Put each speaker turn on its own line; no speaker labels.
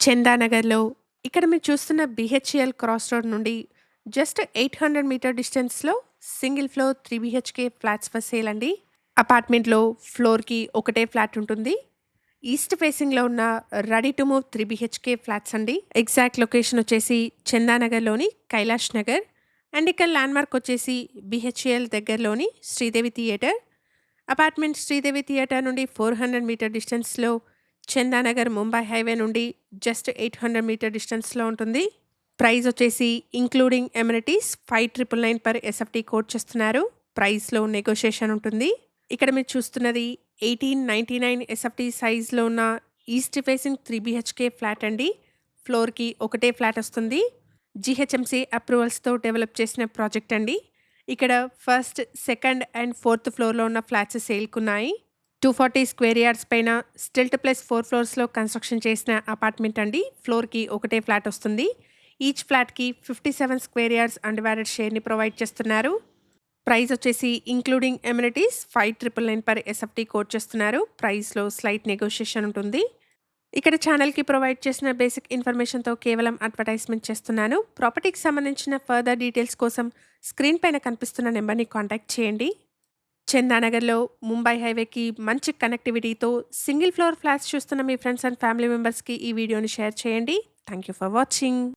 చందానగర్‌లో ఇక్కడ మీరు చూస్తున్న బీహెచ్‌ఈఎల్ క్రాస్ రోడ్ నుండి జస్ట్ 800 మీటర్ డిస్టెన్స్‌లో single floor 3 BHK flats for sale అండి. అపార్ట్మెంట్‌లో ఫ్లోర్‌కి ఒకటే ఫ్లాట్ ఉంటుంది. ఈస్ట్ ఫేసింగ్‌లో ఉన్న ready to move 3 BHK flats అండి. ఎగ్జాక్ట్ లొకేషన్ వచ్చేసి చందానగర్‌లోని కైలాష్ నగర్ అండ్ ఇక్కడ ల్యాండ్‌మార్క్ వచ్చేసి బీహెచ్‌ఈఎల్ దగ్గరలోని Sridevi theatre. Apartment Sridevi theatre నుండి 400 మీటర్ డిస్టెన్స్‌లో చందానగర్ ముంబై హైవే నుండి జస్ట్ 800 మీటర్ డిస్టెన్స్‌లో ఉంటుంది. ప్రైస్ వచ్చేసి including amenities 5999 per SFT coat చేస్తున్నారు. ప్రైస్‌లో నెగోషియేషన్ ఉంటుంది. ఇక్కడ మీరు చూస్తున్నది 1899 ఎస్ఎఫ్టీ సైజ్‌లో ఉన్న ఈస్ట్ ఫేసింగ్ 3 బీహెచ్‌కే ఫ్లాట్ అండి. ఫ్లోర్‌కి ఒకటే ఫ్లాట్ వస్తుంది. జీహెచ్ఎంసీ అప్రూవల్స్‌తో డెవలప్ చేసిన ప్రాజెక్ట్ అండి. ఇక్కడ ఫస్ట్, సెకండ్ అండ్ ఫోర్త్ ఫ్లోర్‌లో ఉన్న ఫ్లాట్స్ సేల్‌కున్నాయి. 240 స్క్వేర్ యార్డ్స్ పైన స్టిల్ట్ ప్లస్ 4 ఫ్లోర్స్‌లో కన్‌స్ట్రక్షన్ చేసిన అపార్ట్మెంట్ అండి. ఫ్లోర్‌కి ఒకటే ఫ్లాట్ వస్తుంది. ఈచ్ ఫ్లాట్‌కి 57 స్క్వేర్ యార్డ్స్ అన్‌డివైడెడ్ షేర్‌ని ప్రొవైడ్ చేస్తున్నారు. ప్రైస్ వచ్చేసి including amenities 5999 per SFT coat చేస్తున్నారు. ప్రైస్‌లో స్లైట్ నెగోషియేషన్ ఉంటుంది. ఇక్కడ ఛానల్‌కి ప్రొవైడ్ చేసిన బేసిక్ ఇన్ఫర్మేషన్‌తో కేవలం అడ్వర్టైజ్‌మెంట్ చేస్తున్నాను. ప్రాపర్టీకి సంబంధించిన ఫర్దర్ డీటెయిల్స్ కోసం స్క్రీన్ పైన కనిపిస్తున్న నెంబర్‌ని కాంటాక్ట్ చేయండి. చందానగర్‌లో ముంబై హైవేకి మంచి కనెక్టివిటీతో సింగిల్ ఫ్లోర్ ఫ్లాట్స్ చూస్తున్న మీ ఫ్రెండ్స్ అండ్ ఫ్యామిలీ మెంబర్స్‌కి ఈ వీడియోని షేర్ చేయండి. Thank you for watching.